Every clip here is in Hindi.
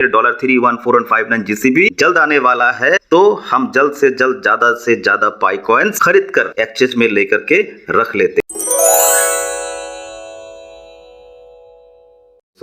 $31459 GCB जल्द आने वाला है, तो हम जल्द से ज्यादा पाई कॉइन्स खरीद कर एक्सचेंज में लेकर के रख लेते।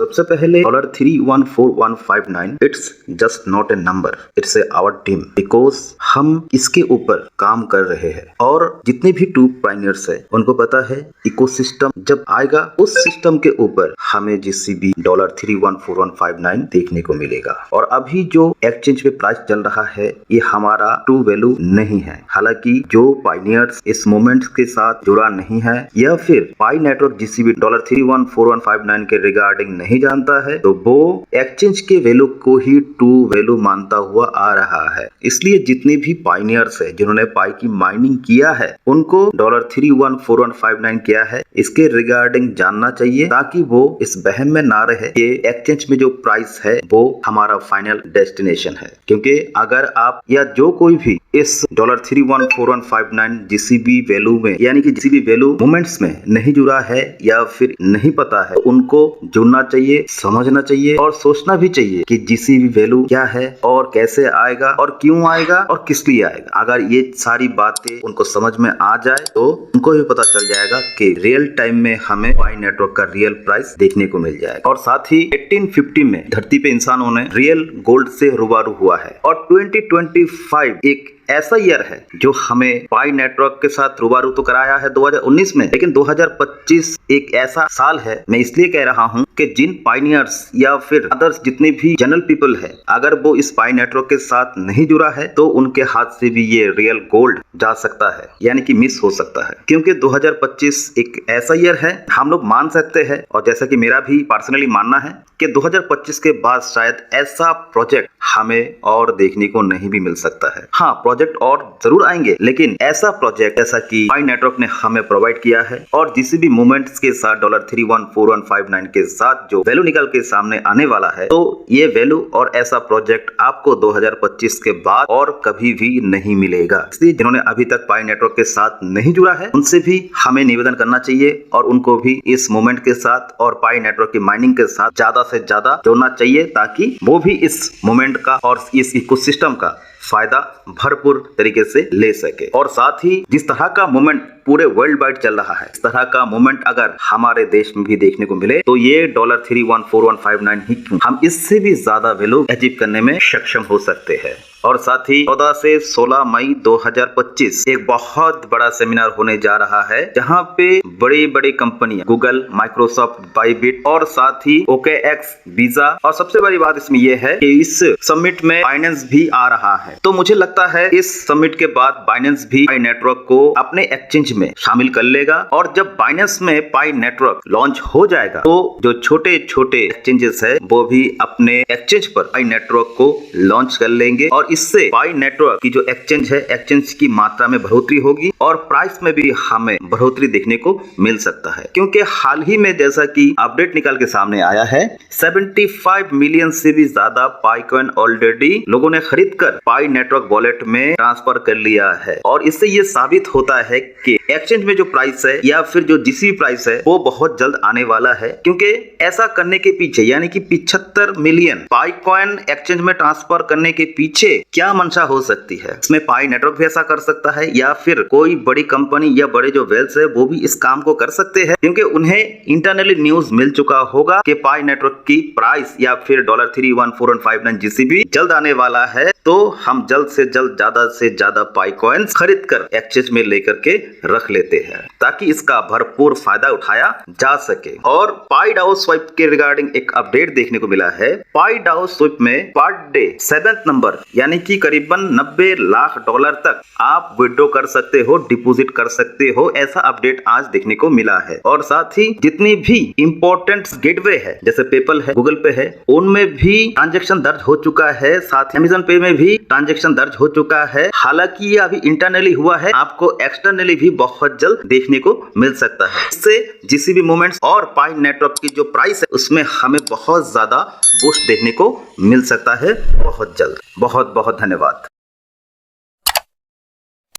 सबसे पहले $31459 it's just not a number, it's a our team, because हम इसके ऊपर काम कर रहे हैं और जितने भी टू पायनियर्स है उनको पता है इकोसिस्टम जब आएगा उस सिस्टम के ऊपर हमें GCB $31459 देखने को मिलेगा। और अभी जो एक्सचेंज पे प्राइस चल रहा है ये हमारा ट्रू वैल्यू नहीं है। हालांकि जो पायनियर्स इस मोमेंट के साथ जुड़ा नहीं है या फिर पाई नेटवर्क GCB $31459 के रिगार्डिंग नहीं जानता है, तो वो एक्सचेंज के वैल्यू को ही ट्रू वैल्यू मानता हुआ आ रहा है। इसलिए जितने भी पायनियर्स है जिन्होंने पाई की माइनिंग किया है उनको $31459 क्या है इसके रिगार्डिंग जानना चाहिए, ताकि वो इस वहम में ना रहे कि एक्सचेंज में जो प्राइस है वो हमारा फाइनल डेस्टिनेशन है। क्योंकि अगर आप या जो कोई भी इस $31459 GCB वैल्यू में यानी कि GCB वैल्यू मोमेंट्स में नहीं जुड़ा है या फिर नहीं पता है, तो उनको जुड़ना चाहिए, समझना चाहिए और सोचना भी चाहिए कि GCB वैल्यू क्या है और कैसे आएगा और क्यों आएगा और किस लिए आएगा। अगर ये सारी बातें उनको समझ में आ जाए तो उनको भी पता चल जाएगा कि रियल टाइम में हमें पाई नेटवर्क का रियल प्राइस देखने को मिल जाएगा। और साथ ही 1850 में धरती पे इंसानों ने रियल गोल्ड से रूबरू हुआ है और 2025 एक ऐसा ईयर है जो हमें पाई नेटवर्क के साथ रूबरू तो कराया है 2019 में, लेकिन 2025 एक ऐसा साल है, मैं इसलिए कह रहा हूं कि जिन पाइनियर्स या फिर अदर्स जितने भी जनरल पीपल है अगर वो इस पाई नेटवर्क के साथ नहीं जुड़ा है तो उनके हाथ से भी ये रियल गोल्ड जा सकता है, यानी कि मिस हो सकता है। क्योंकि 2025 एक ऐसा ईयर है हम लोग मान सकते हैं, और जैसा कि मेरा भी पर्सनली मानना है कि 2025 के बाद शायद ऐसा प्रोजेक्ट हमें और देखने को नहीं भी मिल सकता है। हाँ, प्रोजेक्ट और जरूर आएंगे, लेकिन ऐसा प्रोजेक्ट जैसा कि पाई नेटवर्क ने हमें प्रोवाइड किया है और GCB मूवमेंट्स के साथ $31459 के साथ जो वैल्यू निकल के सामने आने वाला है, तो ये वैल्यू और ऐसा प्रोजेक्ट आपको 2025 के बाद और कभी भी नहीं मिलेगा। इसलिए जिन्होंने अभी तक पाई नेटवर्क के साथ नहीं जुड़ा है उनसे भी हमें निवेदन करना चाहिए और उनको भी इस मूवमेंट के साथ और पाई नेटवर्क की माइनिंग के साथ ज्यादा से ज्यादा जोड़ना चाहिए, ताकि वो भी इस मूवमेंट का और इस इकोसिस्टम का फायदा भरपूर तरीके से ले सके। और साथ ही जिस तरह का मूवमेंट पूरे वर्ल्ड वाइड चल रहा है, इस तरह का मूवमेंट अगर हमारे देश में भी देखने को मिले तो ये $31459 ही क्यों, हम इससे भी ज्यादा वैल्यू अचीव करने में सक्षम हो सकते हैं। और साथ ही 14 से 16 मई 2025 एक बहुत बड़ा सेमिनार होने जा रहा है, जहां पे बड़ी बड़ी कंपनियां गूगल, माइक्रोसॉफ्ट, बाइबिट और साथ ही OKX, वीजा, और सबसे बड़ी बात इसमें यह है कि इस समिट में बाइनेंस भी आ रहा है। तो मुझे लगता है इस समिट के बाद बाइनेंस भी पाई नेटवर्क को अपने एक्सचेंज में शामिल कर लेगा, और जब बाइनेंस में पाई नेटवर्क लॉन्च हो जाएगा तो जो छोटे छोटे एक्सचेंजेस है वो भी अपने एक्सचेंज पर पाई नेटवर्क को लॉन्च कर लेंगे, और इससे पाई नेटवर्क की जो एक्सचेंज है एक्सचेंज की मात्रा में बढ़ोतरी होगी और प्राइस में भी हमें बढ़ोतरी देखने को मिल सकता है। क्योंकि हाल ही में जैसा कि अपडेट निकल के सामने आया है 75 मिलियन से भी ज्यादा पाई कॉइन ऑलरेडी लोगों ने खरीद कर पाई नेटवर्क वॉलेट में ट्रांसफर कर लिया है, और इससे ये साबित होता है कि एक्सचेंज में जो प्राइस है या फिर जो GCB प्राइस है वो बहुत जल्द आने वाला है। क्योंकि ऐसा करने के पीछे यानी कि 75 मिलियन पाई कॉइन एक्सचेंज में ट्रांसफर करने के पीछे क्या मंशा हो सकती है, इसमें पाई नेटवर्क भी ऐसा कर सकता है या फिर कोई बड़ी कंपनी या बड़े जो वेल्स है वो भी इस काम को कर सकते हैं, क्योंकि उन्हें इंटरनली न्यूज मिल चुका होगा कि पाई नेटवर्क की प्राइस या फिर $31459 GCB जल्द आने वाला है, तो हम जल्द से ज्यादा पाई कॉइन्स खरीद कर एक्सचेंज में लेकर के रख लेते हैं, ताकि इसका भरपूर फायदा उठाया जा सके। और पाई डाउ स्वाइप के रिगार्डिंग एक अपडेट देखने को मिला है। पाई डाउ स्वाइप में पर डे 7th नंबर यानी कि करीबन $90 लाख तक आप विड्रॉ कर सकते हो, डिपॉजिट कर सकते हो, ऐसा अपडेट आज देखने को मिला है। और साथ ही जितनी भी इंपॉर्टेंट गेटवे है जैसे पेपल है, गूगल पे है, उनमें भी ट्रांजैक्शन दर्ज हो चुका है, साथ ही अमेज़न पे में भी ट्रांजैक्शन दर्ज हो चुका है। हालांकि ये अभी इंटरनली हुआ है, आपको एक्सटर्नली भी बहुत जल्द देखने को मिल सकता है। इससे GCB मूवमेंट्स और पाई नेटवर्क की जो प्राइस है उसमें हमें बहुत ज्यादा बूस्ट देखने को मिल सकता है बहुत जल्द। बहुत बहुत धन्यवाद।